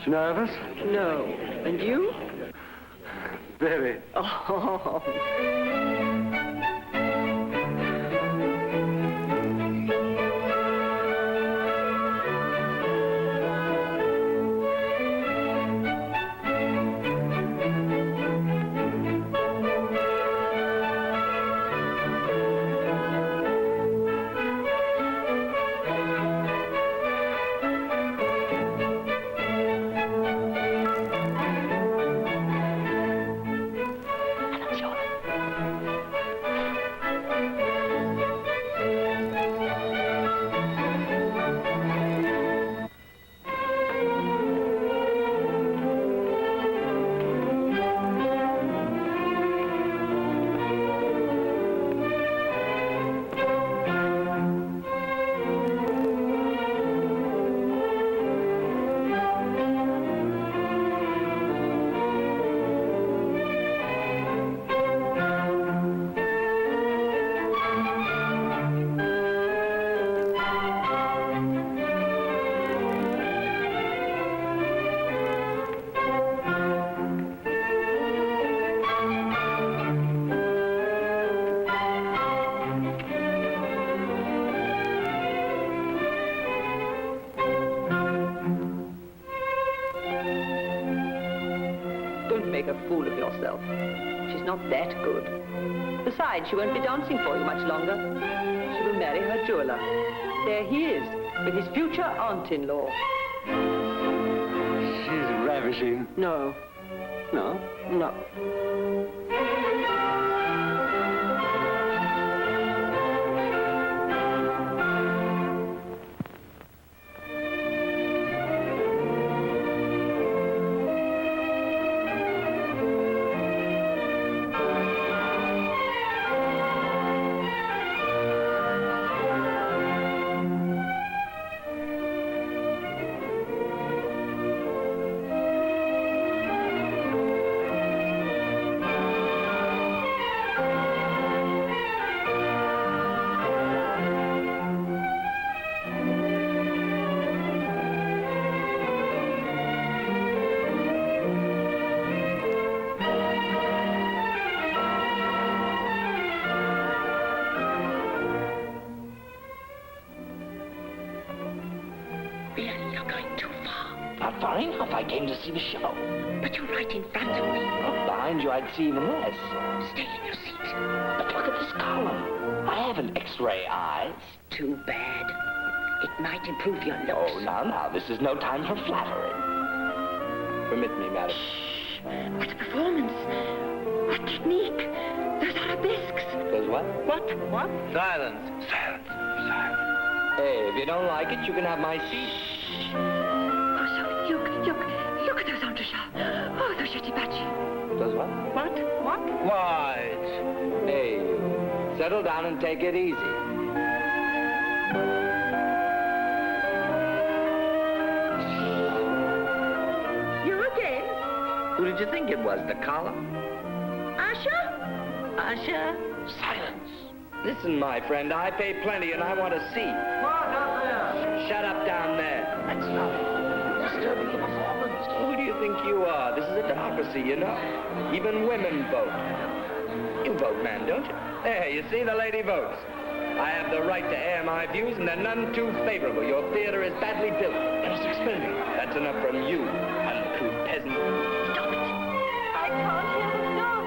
Nervous? No. And you? Very. Oh. Make a fool of yourself. She's not that good. Besides, she won't be dancing for you much longer. She will marry her jeweler. There he is, with his future aunt-in-law. She's ravishing. No. No? No. Enough, I came to see the show. But you're right in front of me. Well, behind you, I'd see even less. Stay in your seat. But look at this column. I haven't X-ray eyes. Too bad. It might improve your looks. Oh, now, this is no time for flattery. Permit me, madam. Shh. What a performance. What technique. Those arabesques. Those what? What? Silence. Silence. Silence. Hey, if you don't like it, you can have my seat. Look at those entrechat. Oh, those jetty-batchy. Those what? What? Wise. Hey, settle down and take it easy. You again? Who did you think it was, the column? Usher? Silence. Listen, my friend, I pay plenty and I want to see. What up there? Shut up down there. That's not disturbing the performance. Who do you think you are? This is a democracy, you know. Even women vote. You vote, man, don't you? There, you see, the lady votes. I have the right to air my views, and they're none too favorable. Your theater is badly built. Let us explain. That's enough from you, uncouth peasant. Stop it. I can't hear the dance.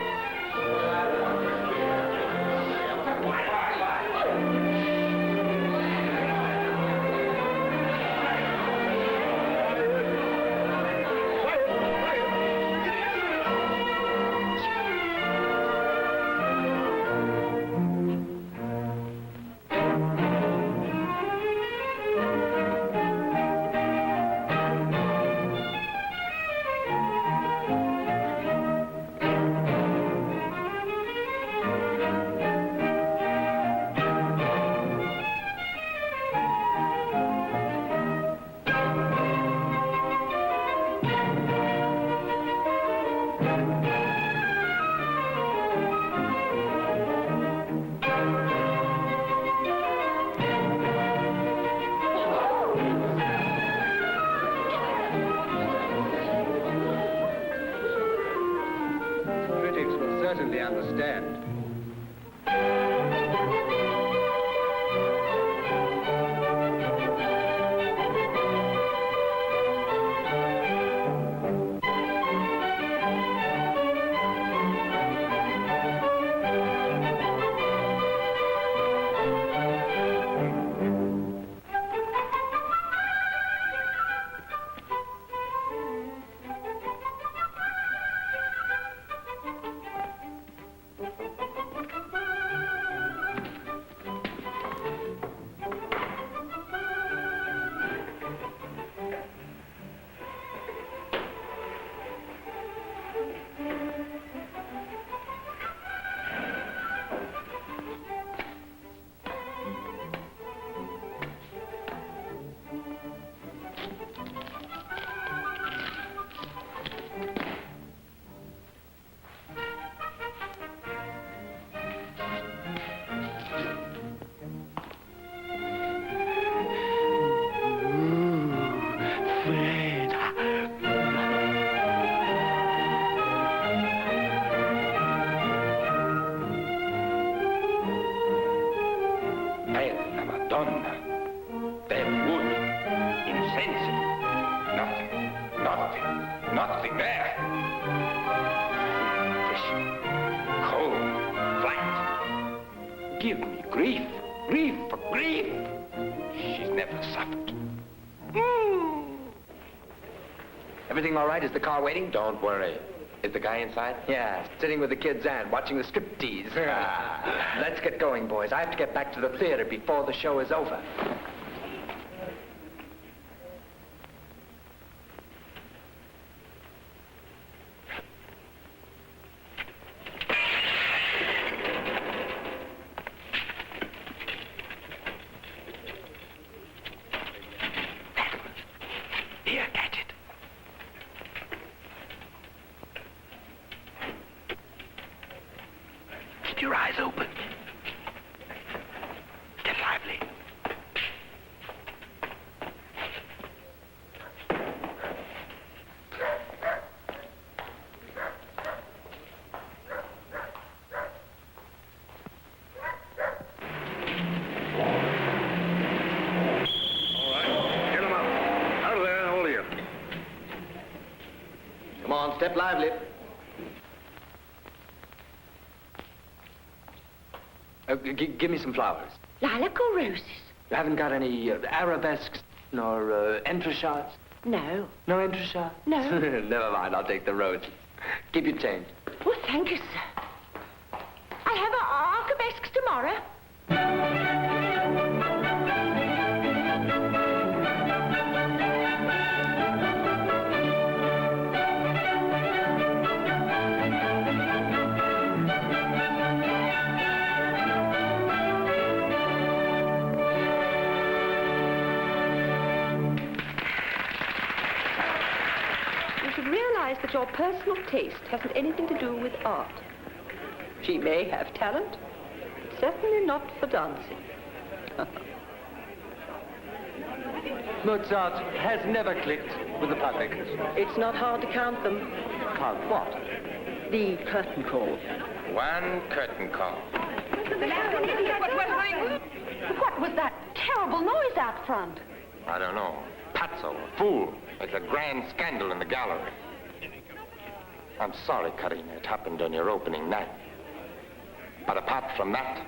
critics will certainly understand. Bella Madonna. That wood. Insensible. Nothing there. Fish. Cold. Flat. Give me grief. Grief for grief. She's never suffered. Everything all right? Is the car waiting? Don't worry. Is the guy inside? Yeah, sitting with the kid's aunt, watching the striptease. Let's get going, boys. I have to get back to the theater before the show is over. Here, catch it. Keep your eyes open. Get lively. All right. Get him up. Out of there and hold of you. Come on, step lively. Give me some flowers. Lilac or roses? You haven't got any arabesques nor entrechats? No. No entrechats? No. Never mind, I'll take the roses. Keep your change. Oh, thank you, sir. I'll have arabesques tomorrow. You should realize that your personal taste hasn't anything to do with art. She may have talent, but certainly not for dancing. Mozart has never clicked with the public. It's not hard to count them. Count what? The curtain call. One curtain call. What was that terrible noise out front? I don't know. Pazzo, a fool. It's a grand scandal in the gallery. I'm sorry, Karina, it happened on your opening night. But apart from that,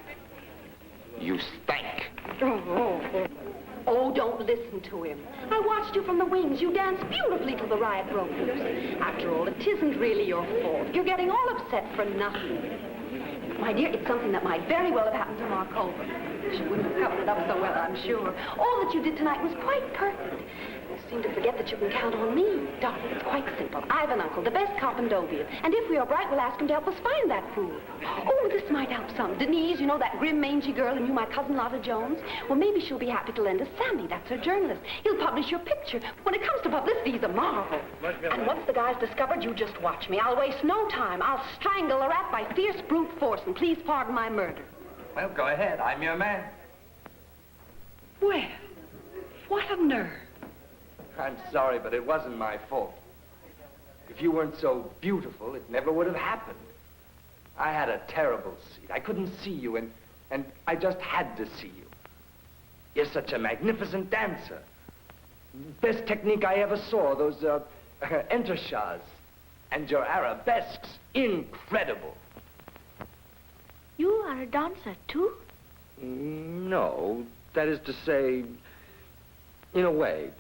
you stank. Oh, don't listen to him. I watched you from the wings. You danced beautifully till the riot broke loose. After all, it isn't really your fault. You're getting all upset for nothing. My dear, it's something that might very well have happened to Markova. She wouldn't have covered it up so well, I'm sure. All that you did tonight was quite perfect. You seem to forget that you can count on me. Darling, it's quite simple. I have an uncle, the best cop in Deauville. And if we are bright, we'll ask him to help us find that fool. Oh, this might help some. Denise, you know that grim, mangy girl, and you, my cousin Lotta Jones? Well, maybe she'll be happy to lend us Sammy. That's her journalist. He'll publish your picture. When it comes to publicity, he's a marvel. And once the guy's discovered, you just watch me. I'll waste no time. I'll strangle a rat by fierce brute force, and please pardon my murder. Well, go ahead. I'm your man. Well, what a nerve. I'm sorry, but it wasn't my fault. If you weren't so beautiful, it never would have happened. I had a terrible seat. I couldn't see you, and I just had to see you. You're such a magnificent dancer. Best technique I ever saw, those entrechats. And your arabesques, incredible. You are a dancer, too? No, that is to say, in a way.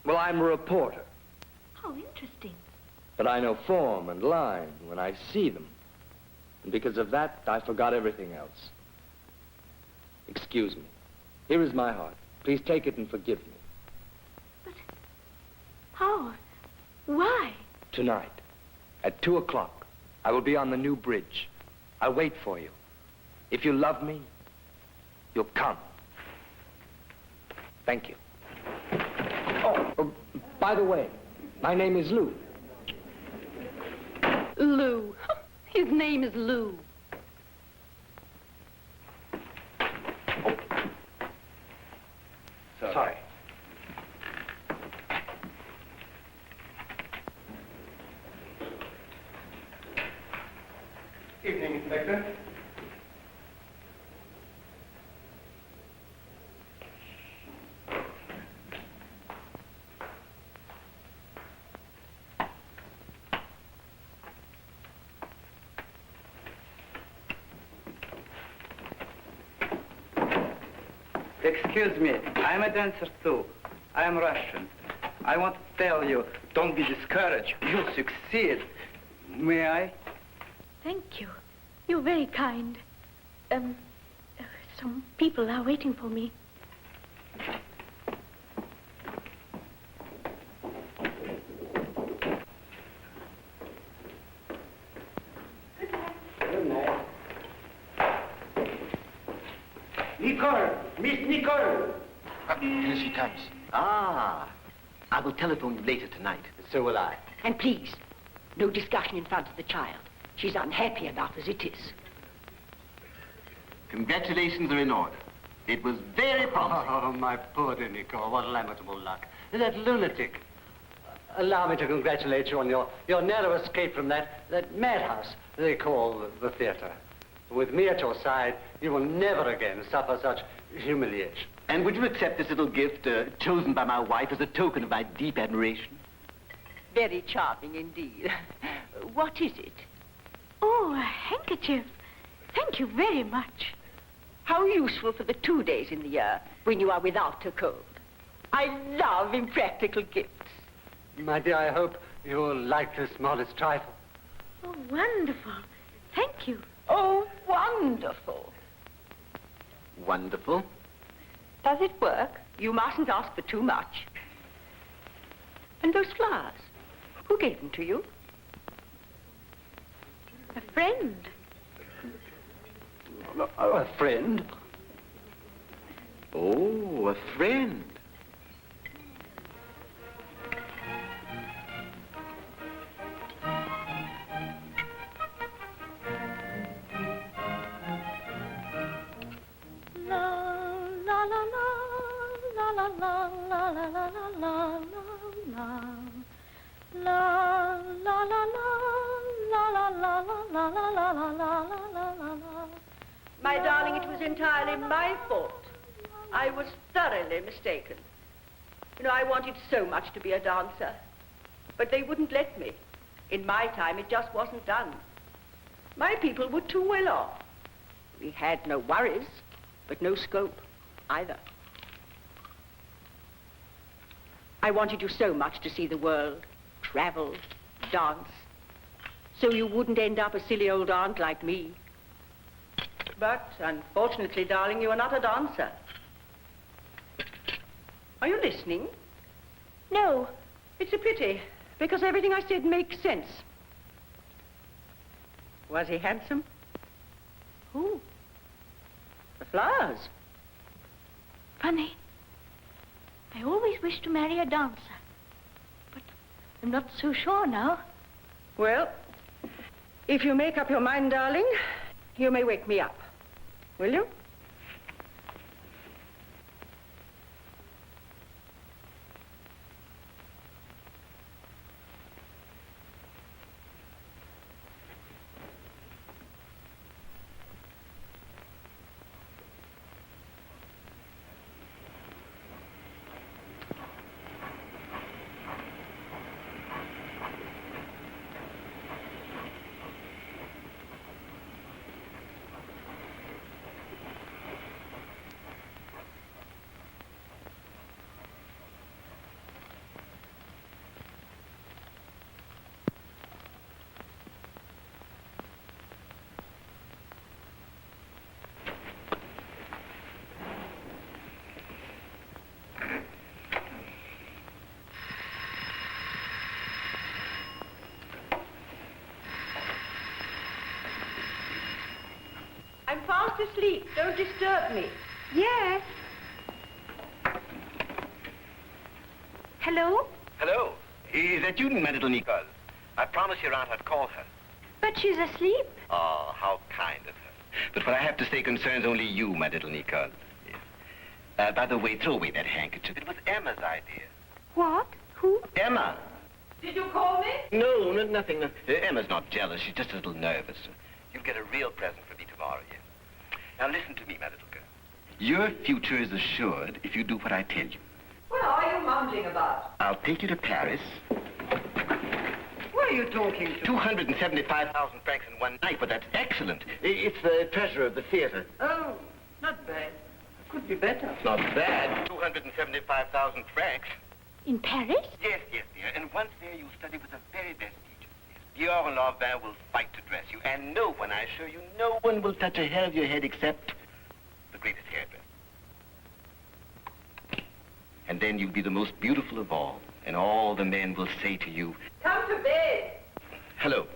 Well, I'm a reporter. How interesting. But I know form and line when I see them. And because of that, I forgot everything else. Excuse me. Here is my heart. Please take it and forgive me. But how? Why? Tonight, at 2 o'clock, I will be on the new bridge. I'll wait for you. If you love me, you'll come. Thank you. Oh, by the way, my name is Lou. Lou. His name is Lou. Sorry. Evening, Inspector. Excuse me, I'm a dancer too. I'm Russian. I want to tell you, don't be discouraged. You'll succeed. May I? Thank you. You're very kind. Some people are waiting for me. Nicole! Miss Nicole! Here she comes. Ah, I will telephone you later tonight. So will I. And please, no discussion in front of the child. She's unhappy enough as it is. Congratulations are in order. It was very promising. Oh, my poor dear Nicole, what lamentable luck. That lunatic. Allow me to congratulate you on your narrow escape from that madhouse they call the theater. With me at your side, you will never again suffer such humiliation. And would you accept this little gift chosen by my wife as a token of my deep admiration? Very charming indeed. What is it? Oh, a handkerchief. Thank you very much. How useful for the 2 days in the year when you are without a cold. I love impractical gifts. My dear, I hope you'll like this modest trifle. Oh, wonderful. Thank you. Oh, wonderful. Wonderful. Does it work? You mustn't ask for too much. And those flowers, who gave them to you? A friend. A friend? Oh, a friend. My darling, it was entirely my fault. I was thoroughly mistaken. You know, I wanted so much to be a dancer, but they wouldn't let me. In my time, it just wasn't done. My people were too well off. We had no worries, but no scope either. I wanted you so much to see the world, travel, dance, so you wouldn't end up a silly old aunt like me. But, unfortunately, darling, you are not a dancer. Are you listening? No. It's a pity, because everything I said makes sense. Was he handsome? Who? The flowers. Funny. I always wished to marry a dancer. But I'm not so sure now. Well, if you make up your mind, darling, you may wake me up. Will you? fast asleep. Don't disturb me. Yes. Hello? Hello. Is that you, my little Nicole? I promised your aunt I'd call her. But she's asleep. Oh, how kind of her. But what I have to say concerns only you, my little Nicole. Yes. By the way, throw away that handkerchief. It was Emma's idea. What? Who? Emma! Did you call me? No, nothing. Emma's not jealous. She's just a little nervous. You'll get a real present for me tomorrow, yes. Now listen to me, my little girl. Your future is assured if you do what I tell you. What are you mumbling about? I'll take you to Paris. Who are you talking to? 275,000 francs in one night, but that's excellent. It's the treasure of the theater. Oh, not bad. Could be better. It's not bad. 275,000 francs. In Paris? Yes, dear. And once there, you'll study with the very best teachers. Yes. Dior and Lanvin will fight to dress you. And no one, I assure you, no one will touch a hair of your head except the greatest hairdresser. And then you'll be the most beautiful of all. And all the men will say to you, Come to bed. hello.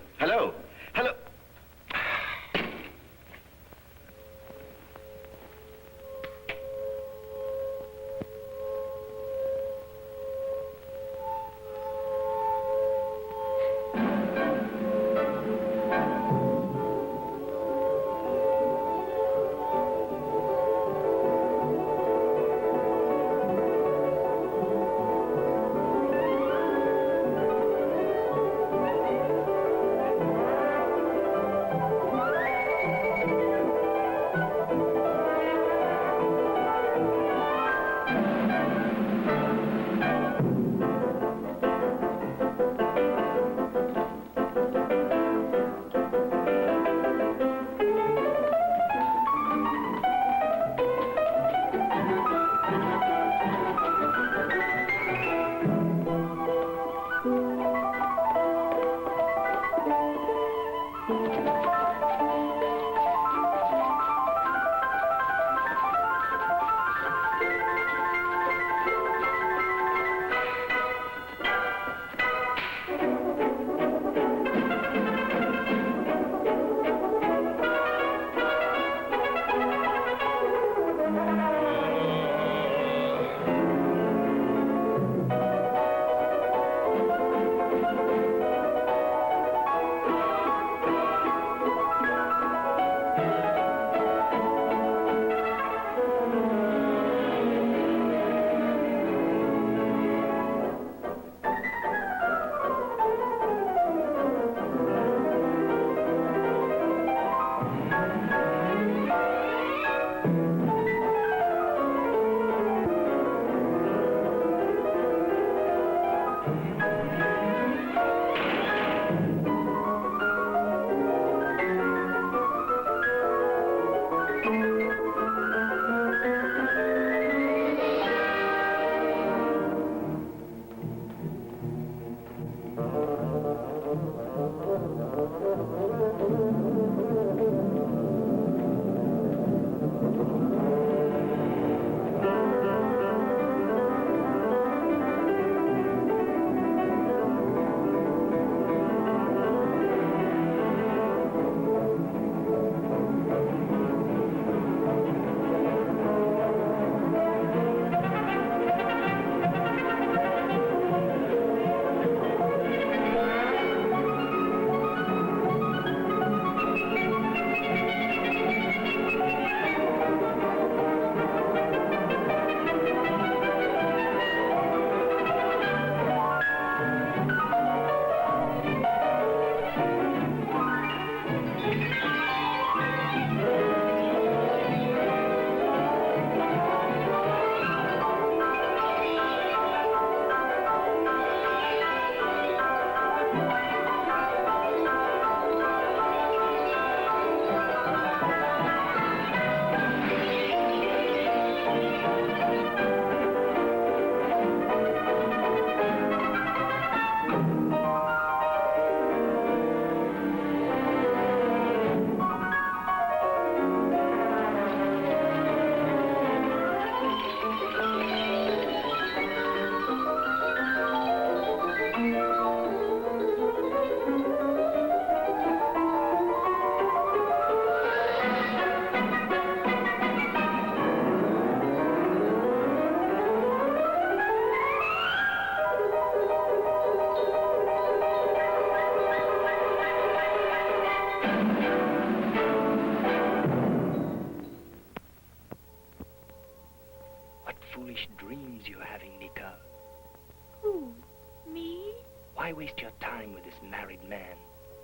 married man,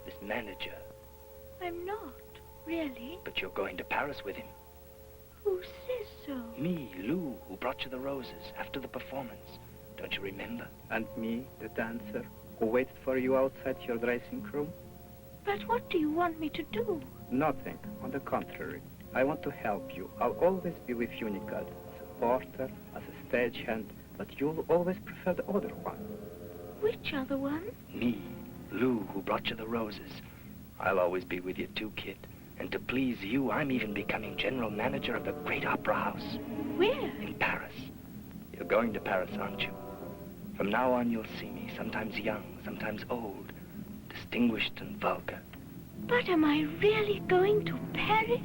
this manager. I'm not, really. But you're going to Paris with him. Who says so? Me, Lou, who brought you the roses after the performance. Don't you remember? And me, the dancer, who waited for you outside your dressing room? But what do you want me to do? Nothing. On the contrary. I want to help you. I'll always be with you, Nicole. As a porter, as a stagehand, but you'll always prefer the other one. Which other one? Me, Lou, who brought you the roses. I'll always be with you too, kid. And to please you, I'm even becoming general manager of the great opera house. Where? In Paris. You're going to Paris, aren't you? From now on, you'll see me, sometimes young, sometimes old, distinguished and vulgar. But am I really going to Paris?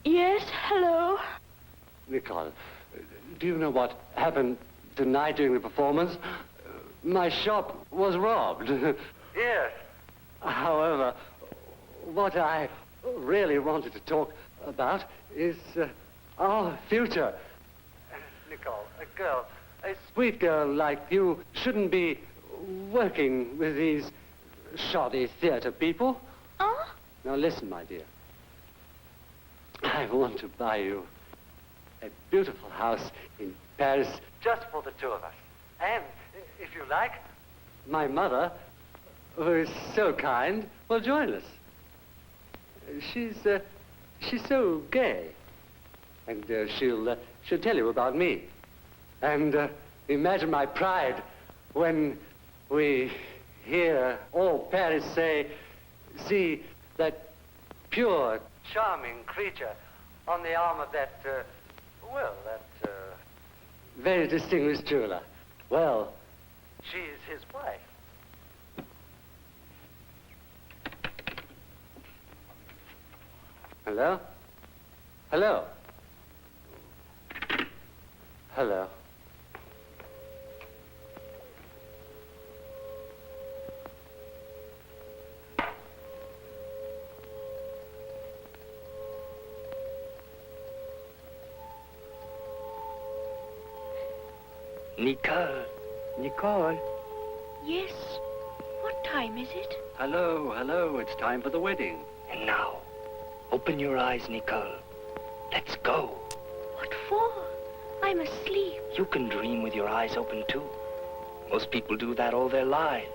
Yes, hello. Nicole, do you know what happened tonight during the performance? My shop was robbed. Yes. However, what I really wanted to talk about is our future. Nicole, a sweet girl like you shouldn't be working with these shoddy theater people. Oh? Now listen, my dear. I want to buy you a beautiful house in Paris just for the two of us. And, if you like, my mother, who is so kind, will join us. She's so gay. And she'll tell you about me. And imagine my pride when we hear all Paris say, see that pure, charming creature on the arm of that, very distinguished jeweler. Well, she's his wife. Hello? Hello? Hello? Nicole. Nicole. Yes. What time is it? Hello, hello. It's time for the wedding. And now, open your eyes, Nicole. Let's go. What for? I'm asleep. You can dream with your eyes open, too. Most people do that all their lives.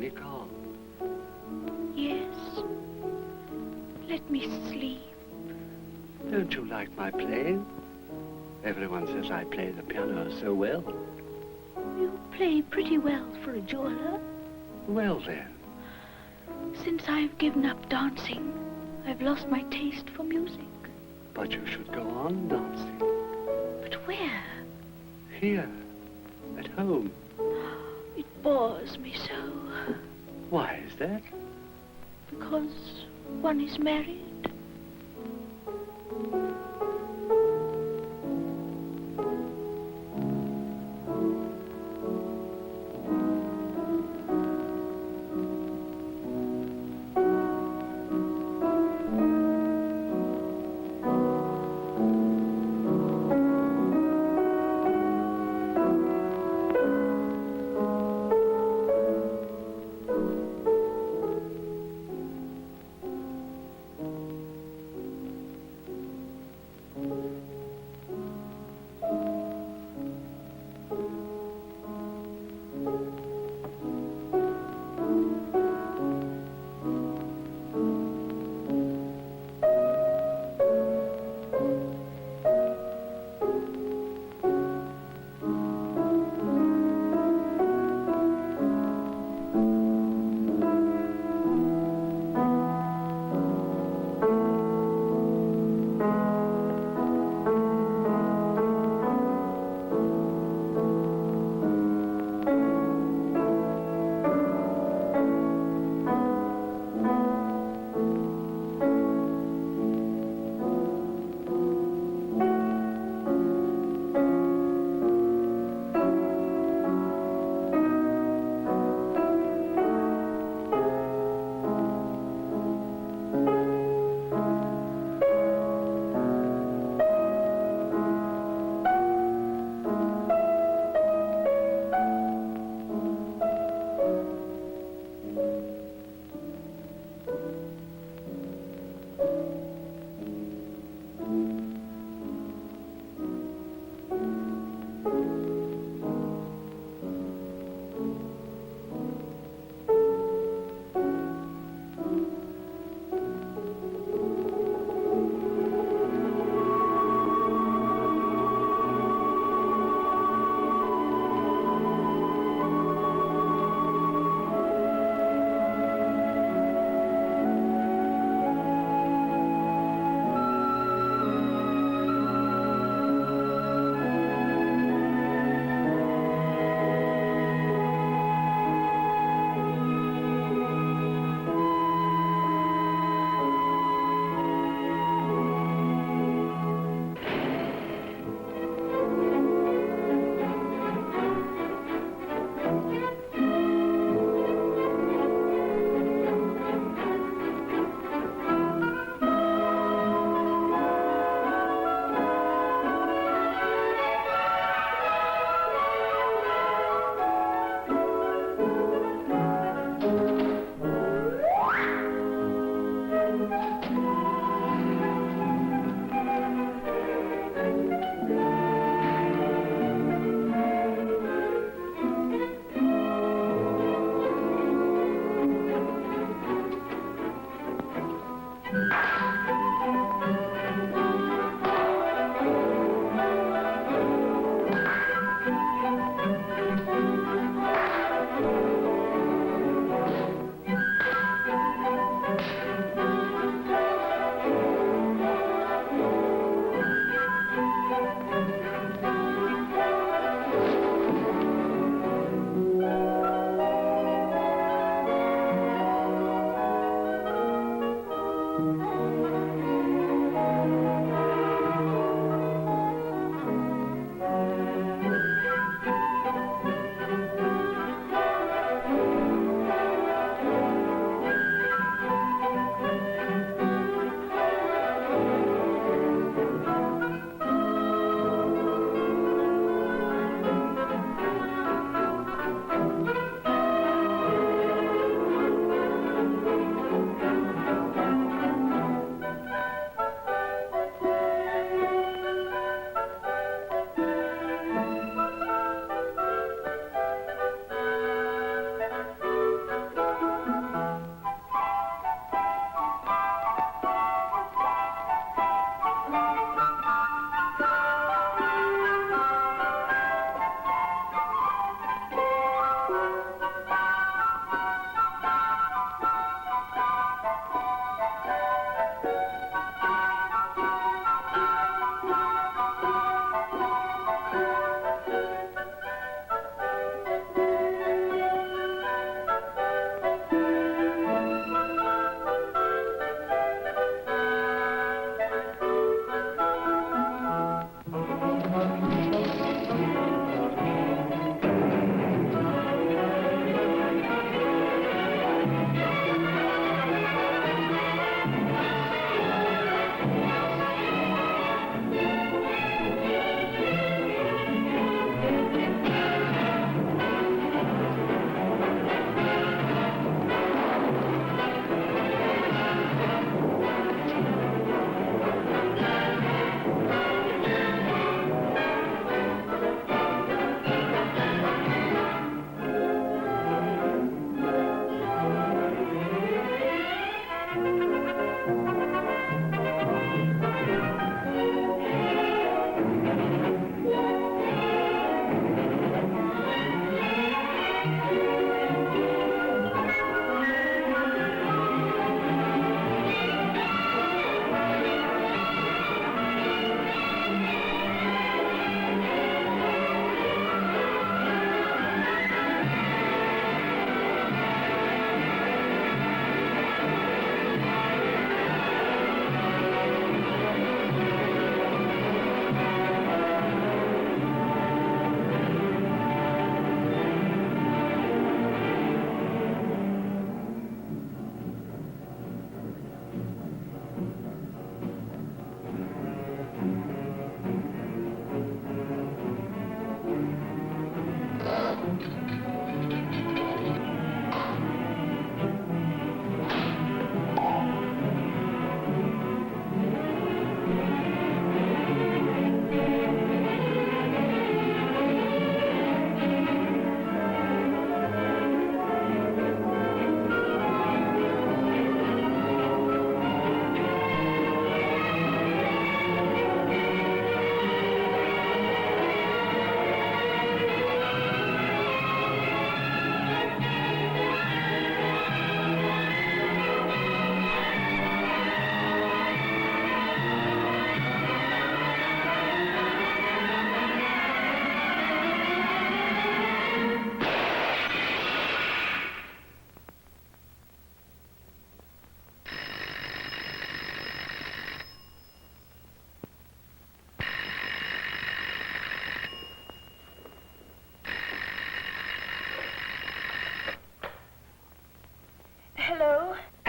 really gone. Yes. Let me sleep. Don't you like my playing? Everyone says I play the piano so well. You play pretty well for a jeweler. Well then, Since I've given up dancing, I've lost my taste for music. but you should go on dancing. But where? Here, at home. It bores me so. Why is that? Because one is married.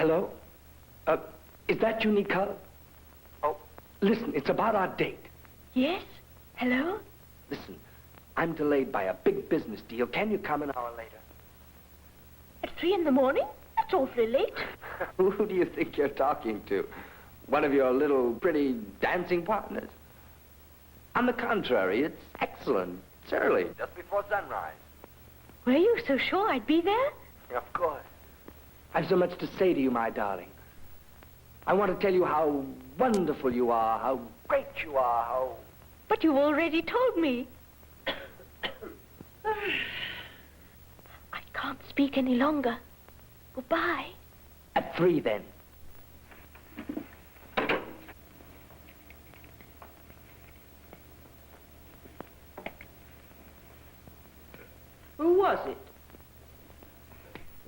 Hello? Is that you, Nicole? Oh, listen, it's about our date. Yes? Hello? Listen, I'm delayed by a big business deal. Can you come an hour later? At 3 in the morning? That's awfully late. Who do you think you're talking to? One of your little pretty dancing partners? On the contrary, it's excellent. It's early, just before sunrise. Were you so sure I'd be there? Of course. I've so much to say to you, my darling. I want to tell you how wonderful you are, how great you are, how... But you've already told me. I can't speak any longer. Goodbye. At 3, then. Who was it?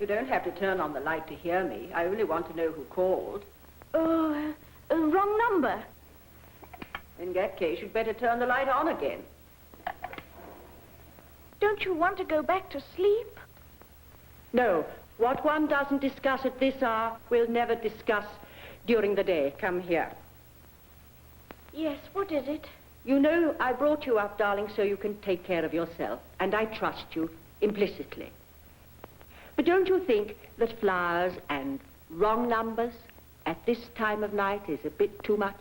You don't have to turn on the light to hear me. I only want to know who called. Oh, wrong number. In that case, you'd better turn the light on again. Don't you want to go back to sleep? No, what one doesn't discuss at this hour, we'll never discuss during the day. Come here. Yes, what is it? You know, I brought you up, darling, so you can take care of yourself, and I trust you implicitly. But don't you think that flowers and wrong numbers at this time of night is a bit too much?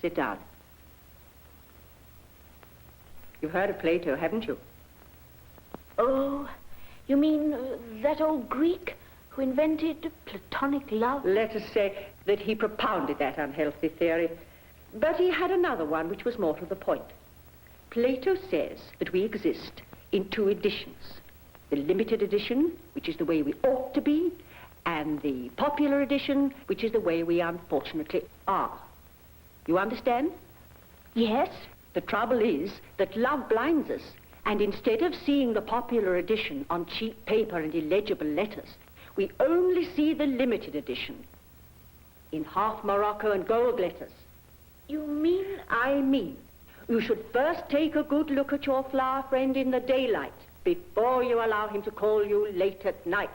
Sit down. You've heard of Plato, haven't you? Oh, you mean that old Greek who invented Platonic love? Let us say that he propounded that unhealthy theory. But he had another one which was more to the point. Plato says that we exist in 2 editions. The limited edition, which is the way we ought to be, and the popular edition, which is the way we unfortunately are. You understand? Yes. The trouble is that love blinds us, and instead of seeing the popular edition on cheap paper and illegible letters, we only see the limited edition in half Morocco and gold letters. You mean? I mean, you should first take a good look at your flower friend in the daylight before you allow him to call you late at night.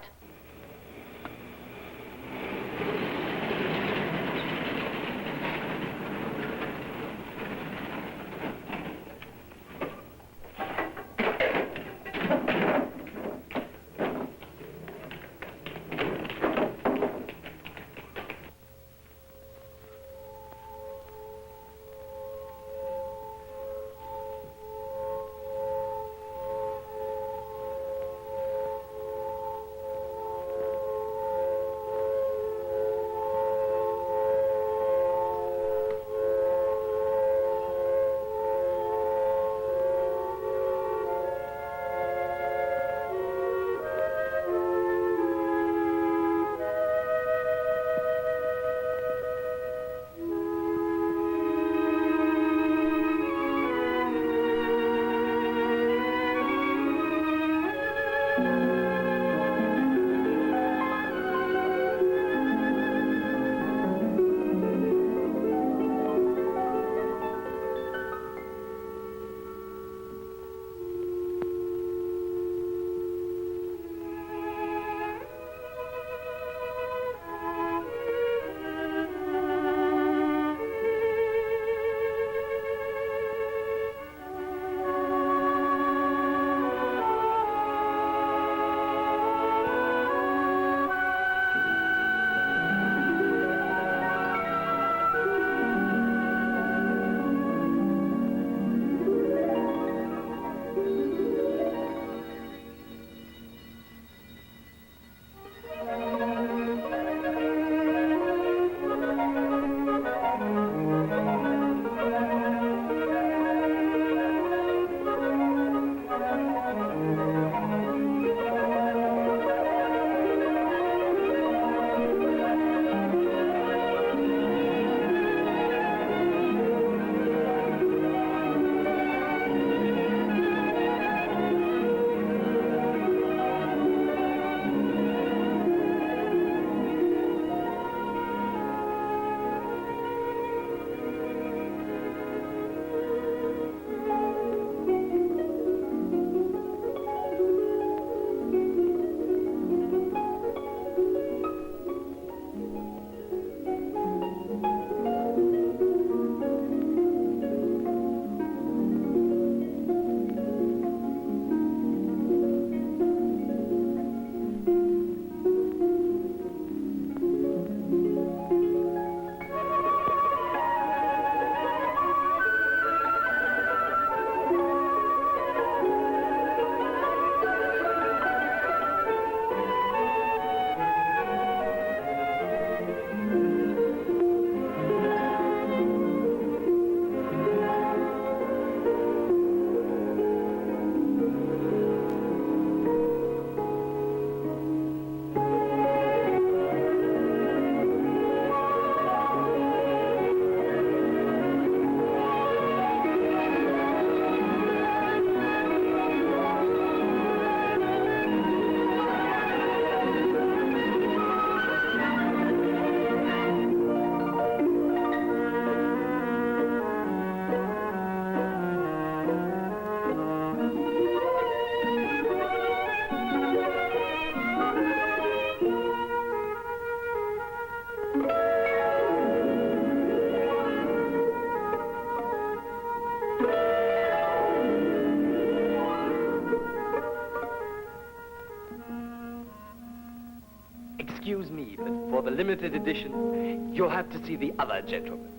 excuse me, but for the limited edition, you'll have to see the other gentleman.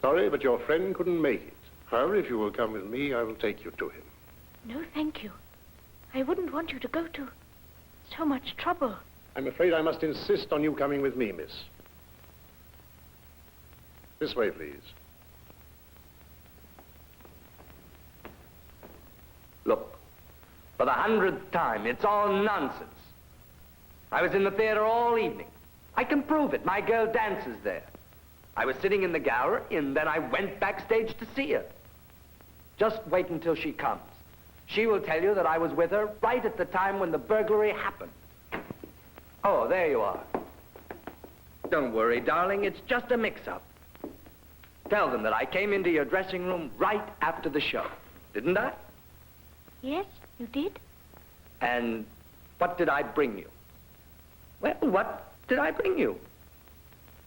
Sorry, but your friend couldn't make it. However, if you will come with me, I will take you to him. No, thank you. I wouldn't want you to go to so much trouble. I'm afraid I must insist on you coming with me, miss. This way, please. Look, for the 100th time, it's all nonsense. I was in the theater all evening. I can prove it. My girl dances there. I was sitting in the gallery, and then I went backstage to see her. Just wait until she comes. She will tell you that I was with her right at the time when the burglary happened. Oh, there you are. Don't worry, darling. It's just a mix-up. Tell them that I came into your dressing room right after the show. Didn't I? Yes, you did. And what did I bring you? Well, what did I bring you?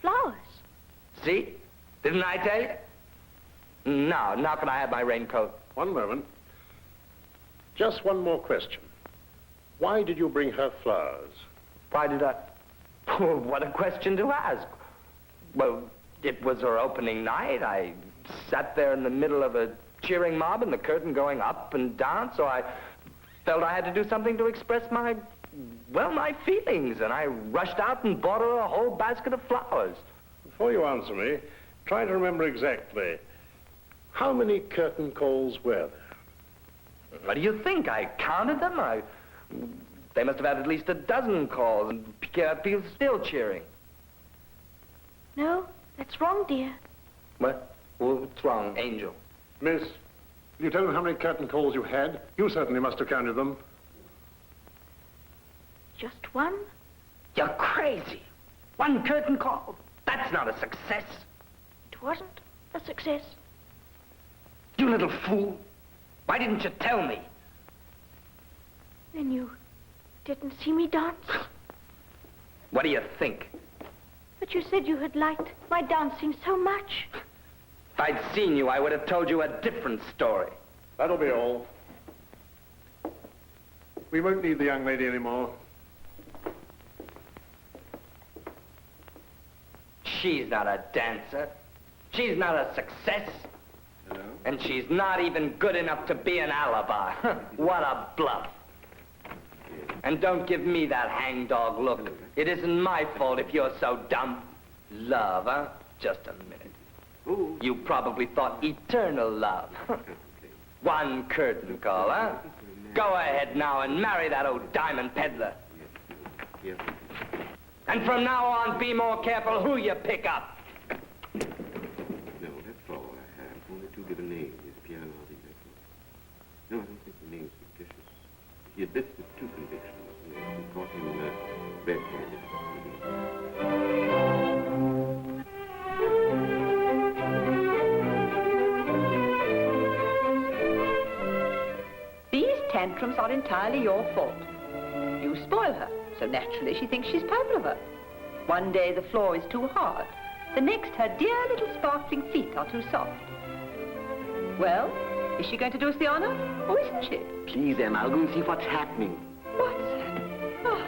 Flowers. See? Didn't I tell you? Now can I have my raincoat? One moment. Just one more question. Why did you bring her flowers? Why did I? Oh, what a question to ask. Well, it was her opening night. I sat there in the middle of a cheering mob and the curtain going up and down, so I felt I had to do something to express my feelings, and I rushed out and bought her a whole basket of flowers. Before you answer me, try to remember exactly. How many curtain calls were there? What do you think? I counted them. They must have had at least a dozen calls, and people still cheering. No, that's wrong, dear. What? What's wrong, Angel? Miss, will you tell me how many curtain calls you had? You certainly must have counted them. Just one? You're crazy. One curtain call? That's not a success. It wasn't a success. You little fool. Why didn't you tell me? Then you didn't see me dance? What do you think? But you said you had liked my dancing so much. If I'd seen you, I would have told you a different story. That'll be all. We won't need the young lady anymore. She's not a dancer. She's not a success. Hello? And she's not even good enough to be an alibi. What a bluff. And don't give me that hangdog look. It isn't my fault if you're so dumb. Love, huh? Just a minute. Oh. You probably thought eternal love. One curtain call, huh? Go ahead now and marry that old diamond peddler. Yes. And from now on, be more careful who you pick up. No, that's all I have. Only two given names. Piano or the exact. No, I don't think the name's fictitious. He admits with two convictions. We caught him red-handed. These tantrums are entirely your fault. You spoil her, so naturally she thinks she's pavlova. One day the floor is too hard. The next, her dear little sparkling feet are too soft. Well, is she going to do us the honor, or isn't she? Please, Emma, I'll go and see what's happening. What's happening? Oh.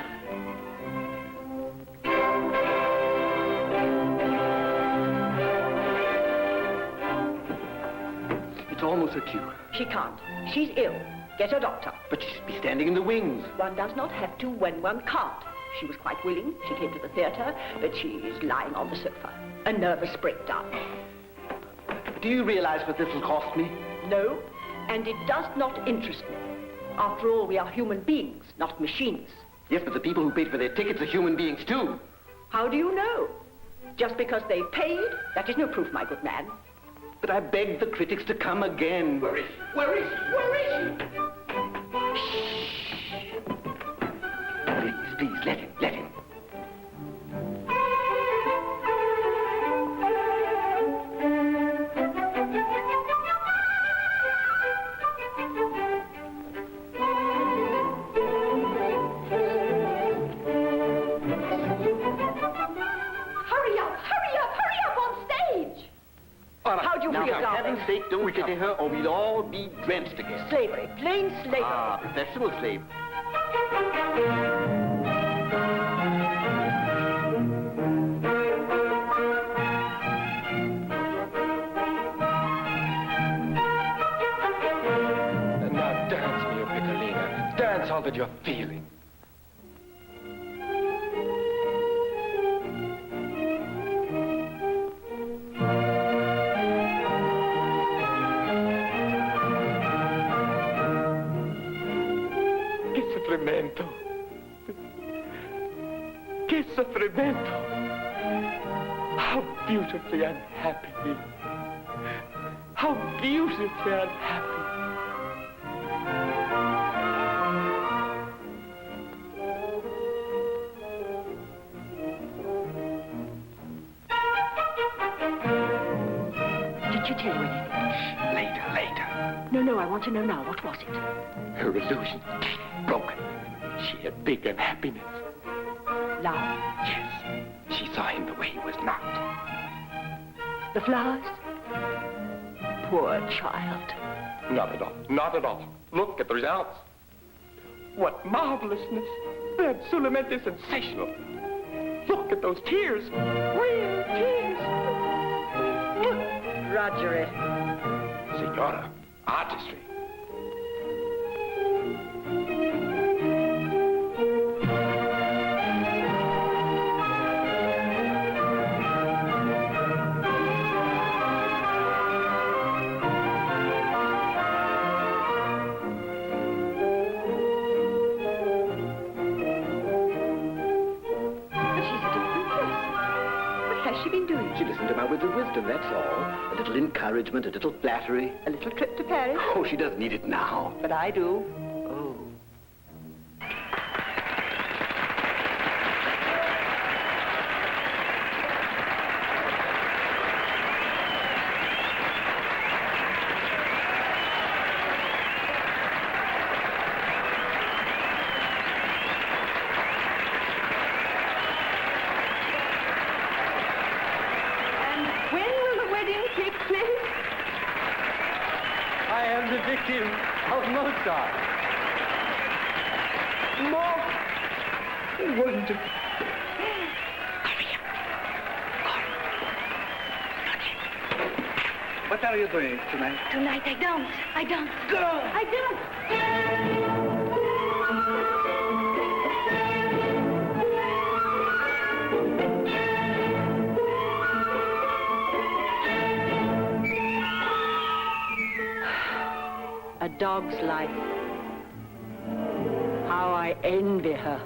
It's almost her cue. She can't. She's ill. Get her doctor. But she should be standing in the wings. One does not have to when one can't. She was quite willing. She came to the theater, but she's lying on the sofa. A nervous breakdown. Do you realize what this will cost me? No, and it does not interest me. After all, we are human beings, not machines. Yes, but the people who paid for their tickets are human beings, too. How do you know? Just because they paid, that is no proof, my good man. But I begged the critics to come again. Where is she? Where is she? Where is she? Please, let him, let him. Hurry up on stage! How do you Now, feel, for darling? heaven's sake, don't pity her or we'll all be drenched again. Slavery, plain slavery. Ah, professional slave. Dance all that you're feeling. Che soffrimento. Che soffrimento. How beautifully unhappy. How beautifully unhappy. Did she tell you anything? Later. No, I want to know now. What was it? Her illusion broken. She had big unhappiness. Love. Yes. She saw him the way he was not. The flowers? Poor child. Not at all. Not at all. Look at the results. What marvelousness. They're absolutely sensational. Look at those tears. Real tears. Drudgery. Senora, artistry. She listened to my words of wisdom, that's all. A little encouragement, a little flattery. A little trip to Paris? Oh, she doesn't need it now. But I do. Oh. When will the wedding take place? I am the victim of Mozart. More wonderful. What are you doing tonight? Tonight I don't. Girl! I don't. A dog's life. How I envy her.